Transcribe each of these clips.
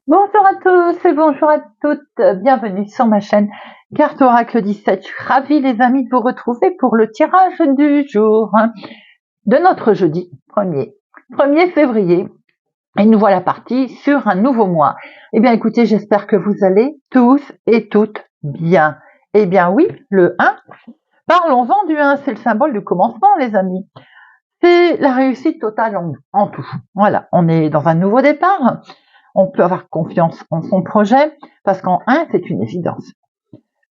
Bonjour à tous et bonjour à toutes, bienvenue sur ma chaîne Carte Oracle 17. Je suis ravie les amis de vous retrouver pour le tirage du jour de notre jeudi 1er février. Et nous voilà partis sur un nouveau mois. Eh bien écoutez, j'espère que vous allez tous et toutes bien. Eh bien oui, le 1, parlons-en du 1, c'est le symbole du commencement les amis. C'est la réussite totale en tout. Voilà, on est dans un nouveau départ. On peut avoir confiance en son projet parce qu'en 1, c'est une évidence.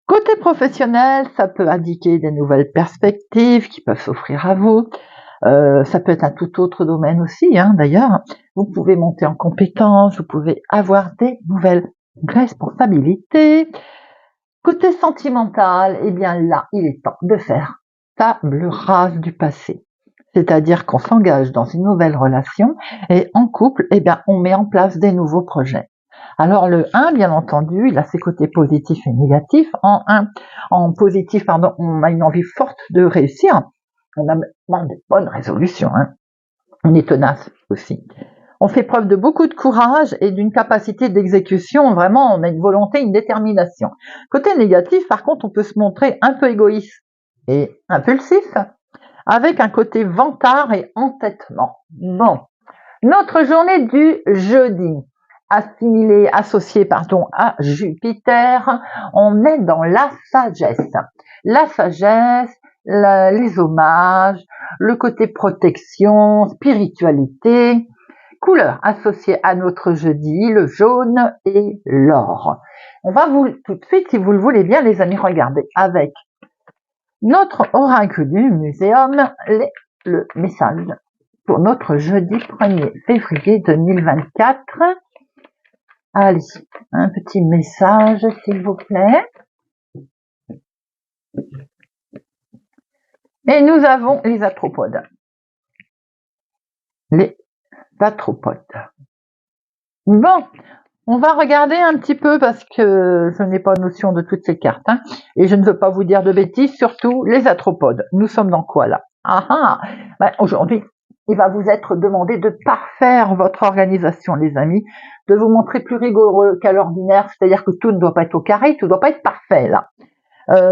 Côté professionnel, ça peut indiquer des nouvelles perspectives qui peuvent s'offrir à vous. Ça peut être un tout autre domaine aussi, d'ailleurs. Vous pouvez monter en compétence, vous pouvez avoir des nouvelles responsabilités. Côté sentimental, eh bien là, il est temps de faire table rase du passé. C'est-à-dire qu'on s'engage dans une nouvelle relation et en couple, eh bien, on met en place des nouveaux projets. Alors le 1, bien entendu, il a ses côtés positifs et négatifs. En positif, pardon, on a une envie forte de réussir. On a vraiment de bonnes résolutions. On est tenace aussi. On fait preuve de beaucoup de courage et d'une capacité d'exécution. Vraiment, on a une volonté, une détermination. Côté négatif, par contre, on peut se montrer un peu égoïste et impulsif, avec un côté vantard et entêtement. Bon, notre journée du jeudi, associée à Jupiter, on est dans la sagesse. La sagesse, les hommages, le côté protection, spiritualité. Couleurs associées à notre jeudi, le jaune et l'or. On va tout de suite, si vous le voulez bien, les amis, regarder avec notre oracle du muséum, le message pour notre jeudi 1er février 2024. Allez, un petit message s'il vous plaît. Et nous avons les arthropodes. Les arthropodes. Bon, on va regarder un petit peu parce que je n'ai pas notion de toutes ces cartes. Et je ne veux pas vous dire de bêtises, surtout les arthropodes. Nous sommes dans quoi là? Aujourd'hui, il va vous être demandé de parfaire votre organisation, les amis, de vous montrer plus rigoureux qu'à l'ordinaire, c'est-à-dire que tout ne doit pas être au carré, tout ne doit pas être parfait là.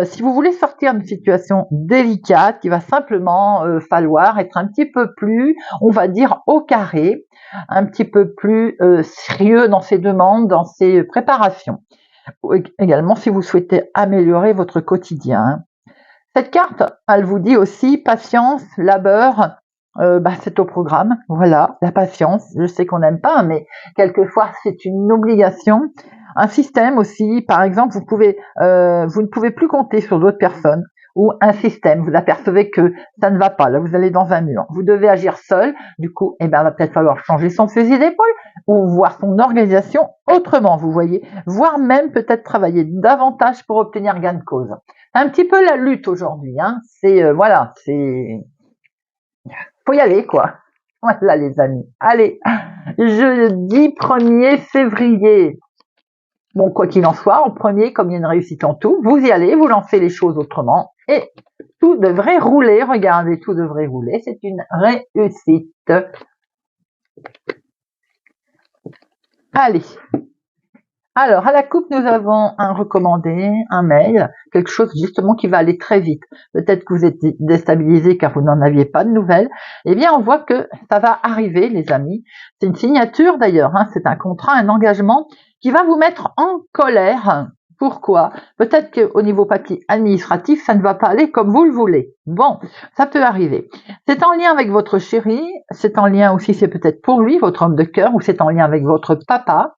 Si vous voulez sortir d'une situation délicate, il va simplement falloir être un petit peu plus, on va dire, au carré, un petit peu plus sérieux dans ses demandes, dans ses préparations. Également, si vous souhaitez améliorer votre quotidien. Cette carte, elle vous dit aussi patience, labeur, c'est au programme. Voilà, la patience. Je sais qu'on n'aime pas, mais quelquefois c'est une obligation. Un système aussi, par exemple, vous ne pouvez plus compter sur d'autres personnes ou un système. Vous apercevez que ça ne va pas. Là, vous allez dans un mur. Vous devez agir seul. Du coup, il va peut-être falloir changer son fusil d'épaule ou voir son organisation autrement. Vous voyez, voire même peut-être travailler davantage pour obtenir gain de cause. Un petit peu la lutte aujourd'hui. Faut y aller quoi. Voilà les amis. Allez, jeudi 1er février. Bon, quoi qu'il en soit, en premier, comme il y a une réussite en tout, vous y allez, vous lancez les choses autrement et tout devrait rouler. Regardez, tout devrait rouler. C'est une réussite. Allez. Alors, à la coupe, nous avons un recommandé, un mail, quelque chose justement qui va aller très vite. Peut-être que vous êtes déstabilisé car vous n'en aviez pas de nouvelles. Eh bien, on voit que ça va arriver, les amis. C'est une signature d'ailleurs, c'est un contrat, un engagement qui va vous mettre en colère. Pourquoi? Peut-être qu'au niveau papier administratif, ça ne va pas aller comme vous le voulez. Bon, ça peut arriver. C'est en lien avec votre chéri, c'est en lien aussi, c'est peut-être pour lui, votre homme de cœur, ou c'est en lien avec votre papa.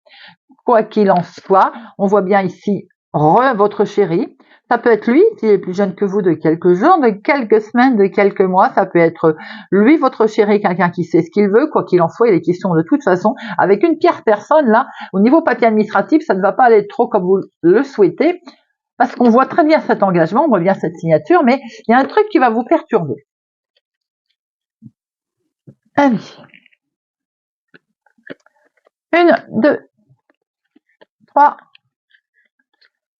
Quoi qu'il en soit, on voit bien ici votre chéri. Ça peut être lui, s'il est plus jeune que vous de quelques jours, de quelques semaines, de quelques mois. Ça peut être lui, votre chéri, quelqu'un qui sait ce qu'il veut. Quoi qu'il en soit, il est question de toute façon, avec une tierce personne, là, au niveau papier administratif, ça ne va pas aller trop comme vous le souhaitez, parce qu'on voit très bien cet engagement, on voit bien cette signature, mais il y a un truc qui va vous perturber. Allez. 1, 2, 3,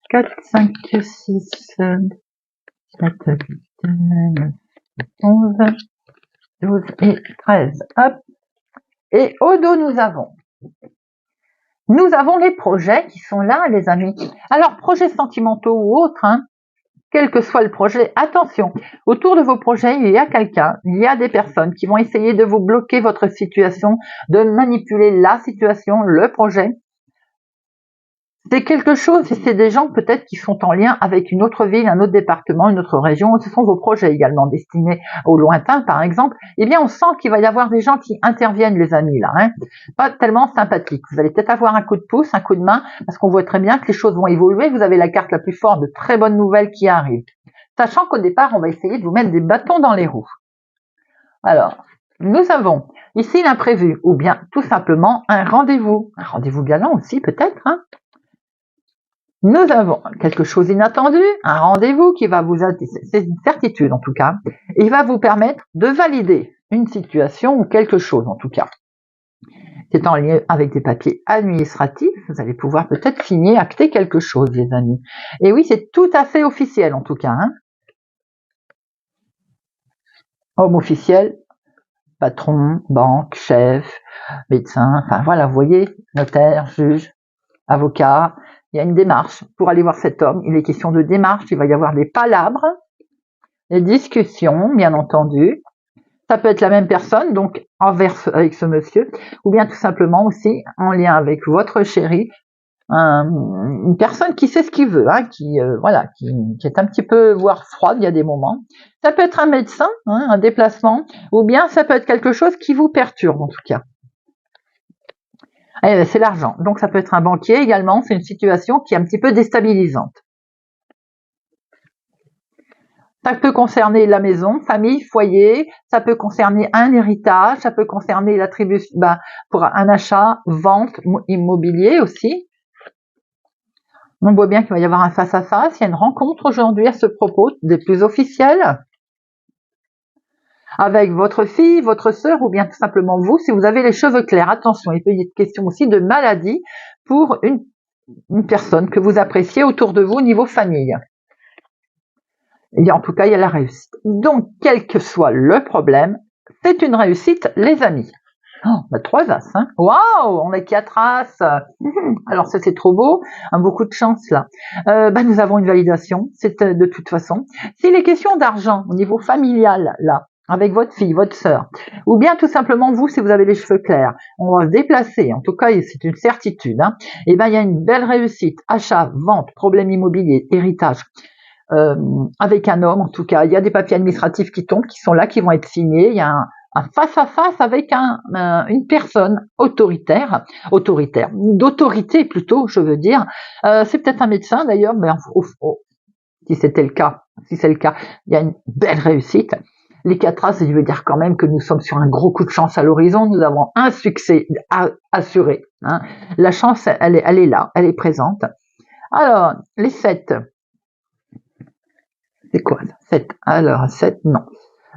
4, 5, 6, 7, 8, 9, 11, 12 et 13. Hop. Et au dos, nous avons Nous avons les projets qui sont là, les amis. Alors, projets sentimentaux ou autres, hein, quel que soit le projet, attention, autour de vos projets, il y a quelqu'un, il y a des personnes qui vont essayer de vous bloquer votre situation, de manipuler la situation, le projet. C'est quelque chose, c'est des gens peut-être qui sont en lien avec une autre ville, un autre département, une autre région. Ce sont vos projets également destinés au lointain, par exemple. Eh bien, on sent qu'il va y avoir des gens qui interviennent, les amis, là. Hein. Pas tellement sympathiques. Vous allez peut-être avoir un coup de pouce, un coup de main, parce qu'on voit très bien que les choses vont évoluer. Vous avez la carte la plus forte de très bonnes nouvelles qui arrivent. Sachant qu'au départ, on va essayer de vous mettre des bâtons dans les roues. Alors, nous avons ici l'imprévu, ou bien tout simplement un rendez-vous galant aussi peut-être, hein. Nous avons quelque chose d'inattendu, un rendez-vous qui va vous, c'est une certitude en tout cas, il va vous permettre de valider une situation ou quelque chose en tout cas. C'est en lien avec des papiers administratifs, vous allez pouvoir peut-être signer, acter quelque chose, les amis. Et oui, c'est tout à fait officiel en tout cas, hein. Homme officiel, patron, banque, chef, médecin, enfin voilà, vous voyez, notaire, juge, avocat. Il y a une démarche pour aller voir cet homme. Il est question de démarche, il va y avoir des palabres, des discussions, bien entendu. Ça peut être la même personne, donc avec ce monsieur, ou bien tout simplement aussi en lien avec votre chéri, une personne qui sait ce qu'il veut, hein, qui est un petit peu voire froide, il y a des moments. Ça peut être un médecin, hein, un déplacement, ou bien ça peut être quelque chose qui vous perturbe en tout cas. C'est l'argent, donc ça peut être un banquier également, c'est une situation qui est un petit peu déstabilisante. Ça peut concerner la maison, famille, foyer, ça peut concerner un héritage, ça peut concerner l'attribution pour un achat, vente, immobilier aussi. On voit bien qu'il va y avoir un face-à-face, il y a une rencontre aujourd'hui à ce propos, des plus officielles, avec votre fille, votre sœur ou bien tout simplement vous, si vous avez les cheveux clairs. Attention, il peut y être question aussi de maladie pour une personne que vous appréciez autour de vous au niveau famille. Et en tout cas, il y a la réussite. Donc, quel que soit le problème, c'est une réussite, les amis. Oh, on a 3 as, hein. Waouh, on a 4 as. Alors ça, c'est trop beau. Beaucoup de chance là. Nous avons une validation. C'est de toute façon. S'il est question d'argent au niveau familial là, avec votre fille, votre sœur, ou bien tout simplement vous, si vous avez les cheveux clairs, on va se déplacer. En tout cas, c'est une certitude. Hein. Et il y a une belle réussite. Achat, vente, problème immobilier, héritage. Avec un homme, en tout cas, il y a des papiers administratifs qui tombent, qui sont là, qui vont être signés. Il y a un face-à-face avec une personne d'autorité plutôt, je veux dire. C'est peut-être un médecin d'ailleurs, mais si c'est le cas, il y a une belle réussite. Les 4 as, je veux dire quand même que nous sommes sur un gros coup de chance à l'horizon. Nous avons un succès assuré. Hein. La chance, elle est là, elle est présente. Alors, les 7. C'est quoi ça? 7. Alors, 7, non.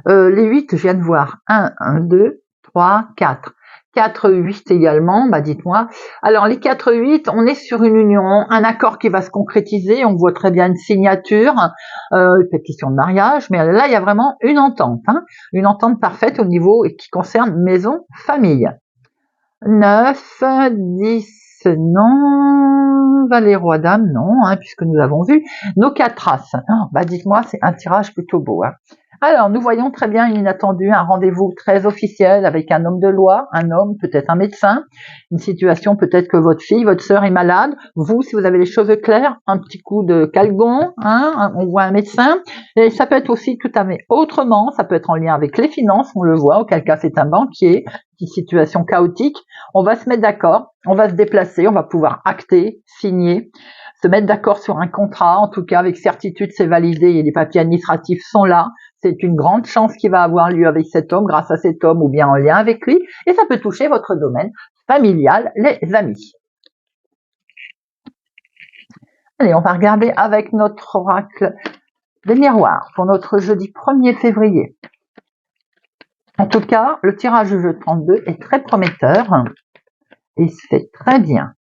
Les 8, je viens de voir. 1, 2, 3, 4. 4, 8 également, dites-moi. Alors, les 4, 8, on est sur une union, un accord qui va se concrétiser. On voit très bien une signature, pétition de mariage, mais là, il y a vraiment une entente. Hein, une entente parfaite au niveau qui concerne maison, famille. 9, 10, non, valet, roi, dame, non, hein, puisque nous l'avons vu. Nos 4 as, dites-moi, c'est un tirage plutôt beau. Hein. Alors, nous voyons très bien une inattendue, un rendez-vous très officiel avec un homme de loi, un homme, peut-être un médecin, une situation peut-être que votre fille, votre sœur est malade, vous, si vous avez les cheveux clairs, un petit coup de calgon, hein, on voit un médecin, et ça peut être aussi tout à fait autrement, ça peut être en lien avec les finances, on le voit, auquel cas c'est un banquier, petite situation chaotique, on va se mettre d'accord, on va se déplacer, on va pouvoir acter, signer, se mettre d'accord sur un contrat, en tout cas avec certitude c'est validé et les papiers administratifs sont là, c'est une grande chance qui va avoir lieu avec cet homme, grâce à cet homme ou bien en lien avec lui, et ça peut toucher votre domaine familial, les amis. Allez, on va regarder avec notre oracle des miroirs pour notre jeudi 1er février. En tout cas, le tirage du jeu 32 est très prometteur et se fait très bien.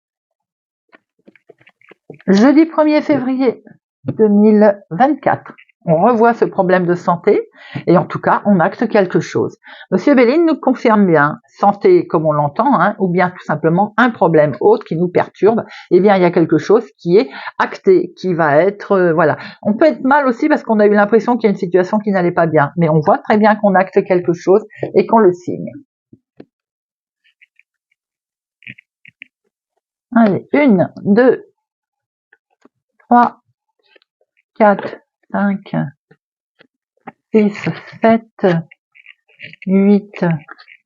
Jeudi 1er février 2024. on revoit ce problème de santé et en tout cas, on acte quelque chose. Monsieur Béline nous confirme bien, santé comme on l'entend, hein, ou bien tout simplement un problème autre qui nous perturbe, eh bien il y a quelque chose qui est acté, qui va être, voilà. On peut être mal aussi parce qu'on a eu l'impression qu'il y a une situation qui n'allait pas bien, mais on voit très bien qu'on acte quelque chose et qu'on le signe. Allez, 1, 2, 3, 4, 5, 6, 7, 8,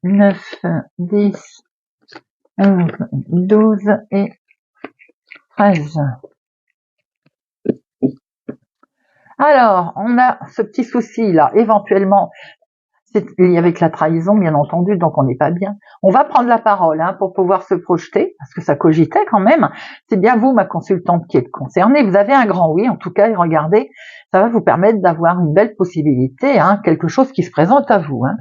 9, 10, 11, 12 et 13. Alors, on a ce petit souci là, éventuellement, c'est lié avec la trahison, bien entendu, donc on n'est pas bien. On va prendre la parole hein, pour pouvoir se projeter, parce que ça cogitait quand même. C'est bien vous, ma consultante, qui êtes concernée. Vous avez un grand oui, en tout cas, regardez, ça va vous permettre d'avoir une belle possibilité, hein, quelque chose qui se présente à vous. Hein.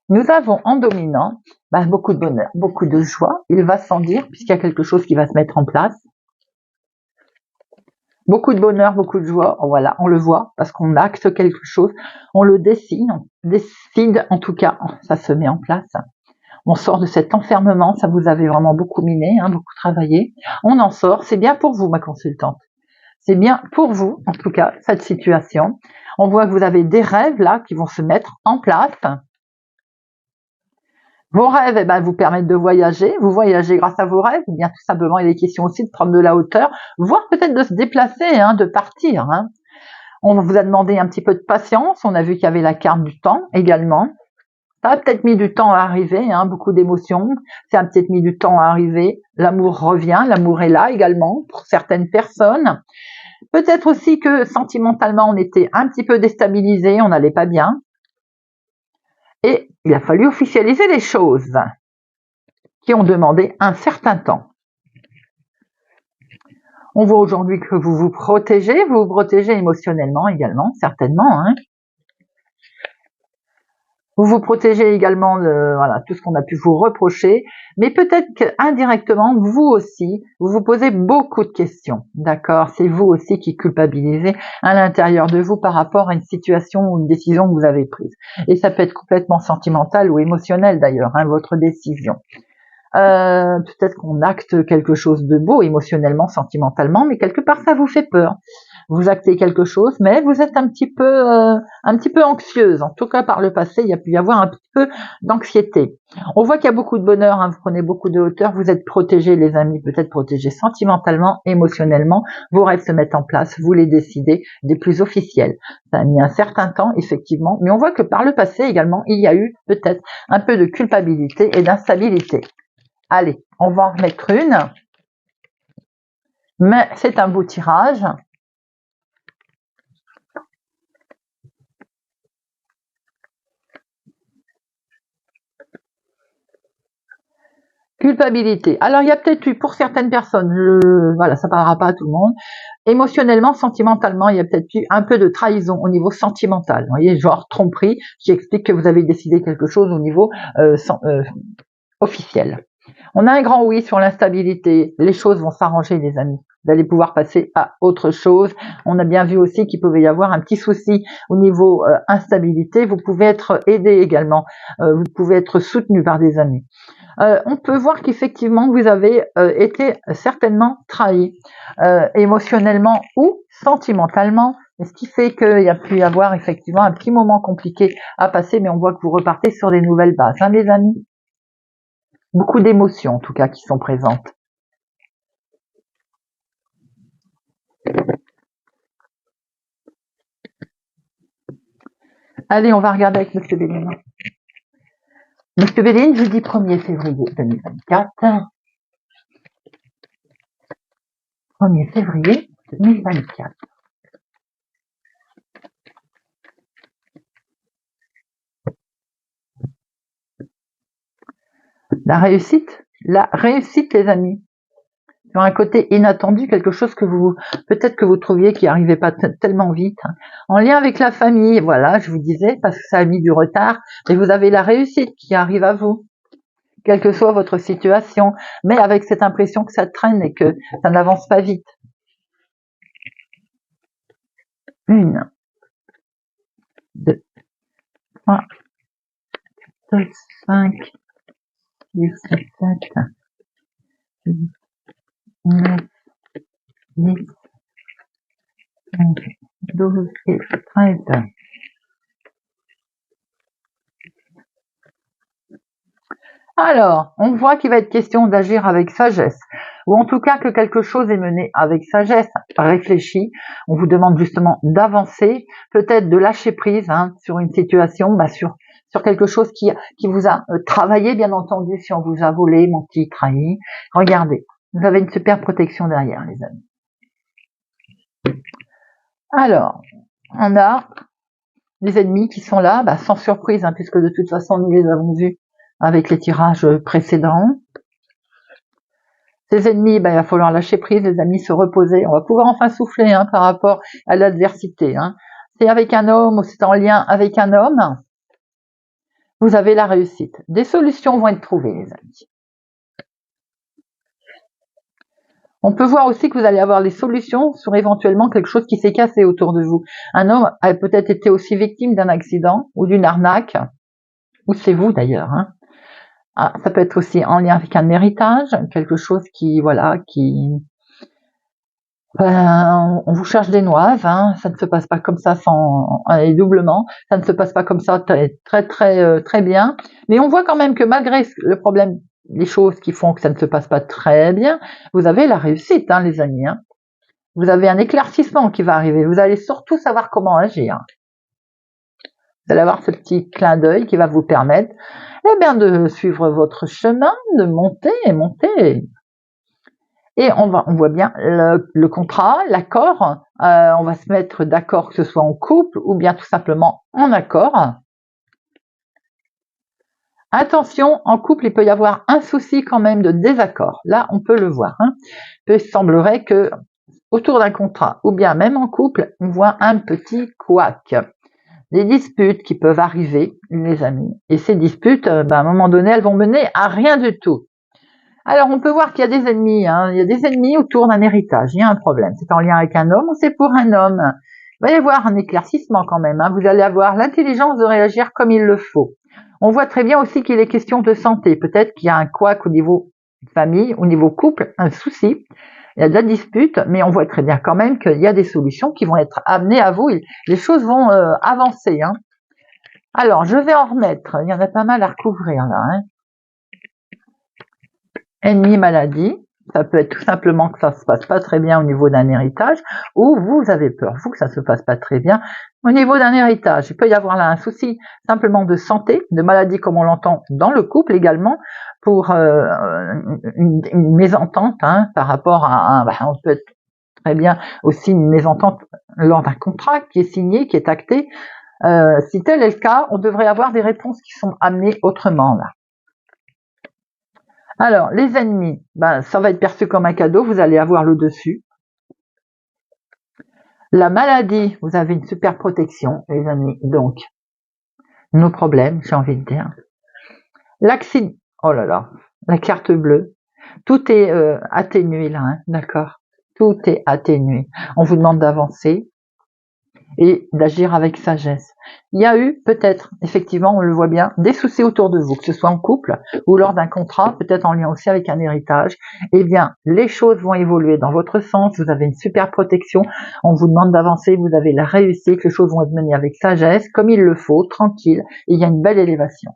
Nous avons en dominant beaucoup de bonheur, beaucoup de joie. Il va sans dire, puisqu'il y a quelque chose qui va se mettre en place. Beaucoup de bonheur, beaucoup de joie, voilà, on le voit, parce qu'on acte quelque chose, on le décide en tout cas, ça se met en place. On sort de cet enfermement, ça vous avait vraiment beaucoup miné, hein, beaucoup travaillé. On en sort, c'est bien pour vous, ma consultante. C'est bien pour vous, en tout cas, cette situation. On voit que vous avez des rêves, là, qui vont se mettre en place. Vos rêves vous permettent de voyager, vous voyagez grâce à vos rêves, ou bien tout simplement il est question aussi de prendre de la hauteur, voire peut-être de se déplacer, hein, de partir. Hein. On vous a demandé un petit peu de patience, on a vu qu'il y avait la carte du temps également. Ça a peut-être mis du temps à arriver, hein, beaucoup d'émotions, ça a peut-être mis du temps à arriver, l'amour revient, l'amour est là également pour certaines personnes. Peut-être aussi que sentimentalement on était un petit peu déstabilisé, on n'allait pas bien. Et il a fallu officialiser les choses qui ont demandé un certain temps. On voit aujourd'hui que vous vous protégez émotionnellement également, certainement. Hein. Vous vous protégez également de voilà, tout ce qu'on a pu vous reprocher, mais peut-être qu'indirectement, vous aussi, vous vous posez beaucoup de questions. D'accord? C'est vous aussi qui culpabilisez à l'intérieur de vous par rapport à une situation ou une décision que vous avez prise. Et ça peut être complètement sentimental ou émotionnel d'ailleurs, hein, votre décision. Peut-être qu'on acte quelque chose de beau émotionnellement, sentimentalement, mais quelque part ça vous fait peur. Vous actez quelque chose, mais vous êtes un petit peu anxieuse. En tout cas, par le passé, il y a pu y avoir un petit peu d'anxiété. On voit qu'il y a beaucoup de bonheur, hein, vous prenez beaucoup de hauteur, vous êtes protégés, les amis, peut-être protégés sentimentalement, émotionnellement. Vos rêves se mettent en place, vous les décidez, des plus officiels. Ça a mis un certain temps, effectivement, mais on voit que par le passé également, il y a eu peut-être un peu de culpabilité et d'instabilité. Allez, on va en remettre une. Mais c'est un beau tirage. Culpabilité. Alors, il y a peut-être eu, pour certaines personnes, voilà, ça parlera pas à tout le monde, émotionnellement, sentimentalement, il y a peut-être eu un peu de trahison au niveau sentimental. Vous voyez, genre tromperie, qui explique que vous avez décidé quelque chose au niveau officiel. On a un grand oui sur l'instabilité. Les choses vont s'arranger, les amis. Vous allez pouvoir passer à autre chose. On a bien vu aussi qu'il pouvait y avoir un petit souci au niveau instabilité. Vous pouvez être aidé également. Vous pouvez être soutenu par des amis. On peut voir qu'effectivement vous avez été certainement trahi émotionnellement ou sentimentalement, ce qui fait qu'il y a pu y avoir effectivement un petit moment compliqué à passer, mais on voit que vous repartez sur des nouvelles bases, hein, les amis. Beaucoup d'émotions en tout cas qui sont présentes. Allez, on va regarder avec Monsieur Béline. Monsieur Béline, jeudi 1er février 2024. 1er février 2024. La réussite, les amis. Sur un côté inattendu, quelque chose que peut-être que vous trouviez qui n'arrivait pas tellement vite. Hein. En lien avec la famille, voilà, je vous disais, parce que ça a mis du retard, mais vous avez la réussite qui arrive à vous, quelle que soit votre situation, mais avec cette impression que ça traîne et que ça n'avance pas vite. 1, 2, 3, 4, 5, 6, 7, 8, 9, 10, 11, 12 et 13. Alors, on voit qu'il va être question d'agir avec sagesse, ou en tout cas que quelque chose est mené avec sagesse, réfléchi. On vous demande justement d'avancer, peut-être de lâcher prise sur une situation, sur quelque chose qui vous a travaillé, bien entendu, si on vous a volé, menti, trahi. Regardez, vous avez une super protection derrière, les amis. Alors, on a les ennemis qui sont là, sans surprise, puisque de toute façon, nous les avons vus avec les tirages précédents. Ces ennemis, il va falloir lâcher prise, les amis, se reposer. On va pouvoir enfin souffler par rapport à l'adversité. C'est avec un homme ou c'est en lien avec un homme, vous avez la réussite. Des solutions vont être trouvées, les amis. On peut voir aussi que vous allez avoir les solutions sur éventuellement quelque chose qui s'est cassé autour de vous. Un homme a peut-être été aussi victime d'un accident ou d'une arnaque, ou c'est vous d'ailleurs. Ça peut être aussi en lien avec un héritage, quelque chose on vous cherche des noises, ça ne se passe pas comme ça et doublement, ça ne se passe pas comme ça très bien, mais on voit quand même que malgré le problème, les choses qui font que ça ne se passe pas très bien, vous avez la réussite, les amis. Vous avez un éclaircissement qui va arriver, vous allez surtout savoir comment agir. Vous allez avoir ce petit clin d'œil qui va vous permettre de suivre votre chemin, de monter et monter. Et on voit bien le contrat, l'accord, on va se mettre d'accord que ce soit en couple ou bien tout simplement en accord. Attention, en couple, il peut y avoir un souci quand même de désaccord. Là, on peut le voir. Il semblerait que autour d'un contrat ou bien même en couple, on voit un petit couac. Des disputes qui peuvent arriver, les amis. Et ces disputes, à un moment donné, elles vont mener à rien du tout. Alors, on peut voir qu'il y a des ennemis. Il y a des ennemis autour d'un héritage. Il y a un problème. C'est en lien avec un homme ou c'est pour un homme. Il va y avoir un éclaircissement quand même. Vous allez avoir l'intelligence de réagir comme il le faut. On voit très bien aussi qu'il est question de santé. Peut-être qu'il y a un couac au niveau famille, au niveau couple, un souci. Il y a de la dispute, mais on voit très bien quand même qu'il y a des solutions qui vont être amenées à vous. Les choses vont avancer. Alors, je vais en remettre. Il y en a pas mal à recouvrir là. Ennemi, maladie. Ça peut être tout simplement que ça se passe pas très bien au niveau d'un héritage, ou vous avez peur, vous, que ça se passe pas très bien au niveau d'un héritage. Il peut y avoir là un souci simplement de santé, de maladie comme on l'entend dans le couple également, pour une mésentente par rapport à on peut être très bien aussi une mésentente lors d'un contrat qui est signé, qui est acté. Si tel est le cas, on devrait avoir des réponses qui sont amenées autrement là. Alors, les ennemis, ça va être perçu comme un cadeau, vous allez avoir le dessus. La maladie, vous avez une super protection, les amis, donc, nos problèmes, j'ai envie de dire. L'accident, oh là là, la carte bleue, tout est atténué là, d'accord? Tout est atténué. On vous demande d'avancer et d'agir avec sagesse. Il y a eu peut-être, effectivement, on le voit bien, des soucis autour de vous, que ce soit en couple ou lors d'un contrat, peut-être en lien aussi avec un héritage. Eh bien, les choses vont évoluer dans votre sens, vous avez une super protection, on vous demande d'avancer, vous avez la réussite, les choses vont être menées avec sagesse, comme il le faut, tranquille, et il y a une belle élévation.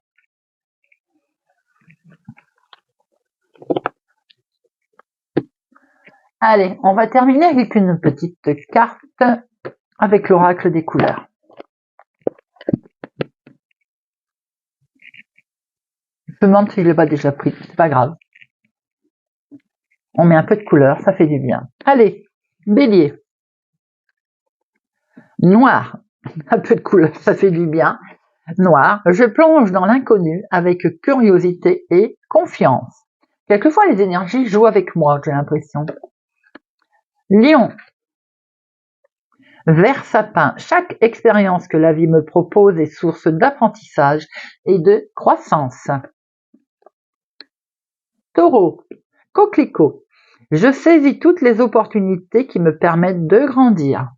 Allez, on va terminer avec une petite carte avec l'oracle des couleurs. Je me demande si je l'ai pas déjà pris, c'est pas grave. On met un peu de couleur, ça fait du bien. Allez, bélier. Noir, un peu de couleur, ça fait du bien. Noir, je plonge dans l'inconnu avec curiosité et confiance. Quelquefois, les énergies jouent avec moi, j'ai l'impression. Lion. Vert sapin, chaque expérience que la vie me propose est source d'apprentissage et de croissance. Taureau. Coquelicot. Je saisis toutes les opportunités qui me permettent de grandir.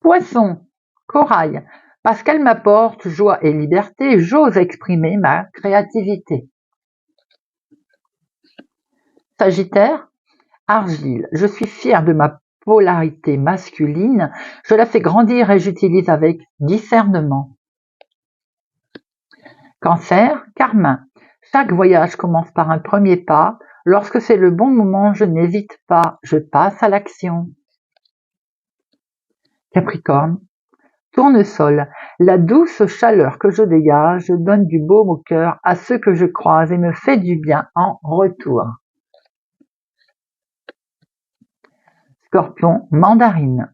Poisson, corail, parce qu'elle m'apporte joie et liberté, j'ose exprimer ma créativité. Sagittaire, argile, je suis fière de ma polarité masculine, je la fais grandir et j'utilise avec discernement. Cancer, carmin, chaque voyage commence par un premier pas, lorsque c'est le bon moment, je n'hésite pas, je passe à l'action. Capricorne, tournesol, la douce chaleur que je dégage donne du baume au cœur à ceux que je croise et me fait du bien en retour. Scorpion, mandarine.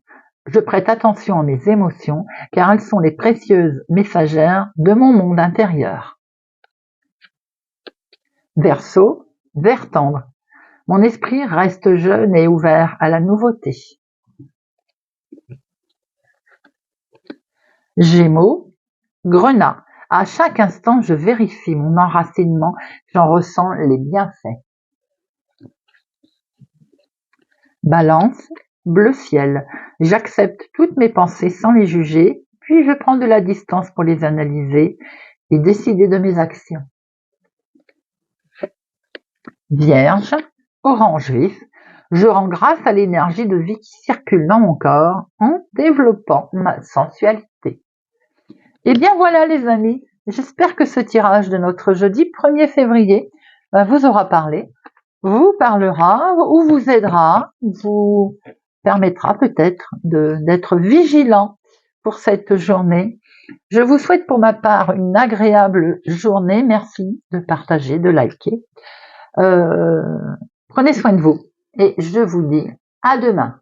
Je prête attention à mes émotions car elles sont les précieuses messagères de mon monde intérieur. Verseau, vert tendre. Mon esprit reste jeune et ouvert à la nouveauté. Gémeaux, grenat. À chaque instant, je vérifie mon enracinement, j'en ressens les bienfaits. Balance, bleu ciel. J'accepte toutes mes pensées sans les juger, puis je prends de la distance pour les analyser et décider de mes actions. Vierge, orange vif. Je rends grâce à l'énergie de vie qui circule dans mon corps en développant ma sensualité. Et bien voilà les amis, j'espère que ce tirage de notre jeudi 1er février vous aura parlé, vous parlera ou vous aidera, vous permettra peut-être d'être vigilant pour cette journée. Je vous souhaite pour ma part une agréable journée. Merci de partager, de liker. Prenez soin de vous et je vous dis à demain.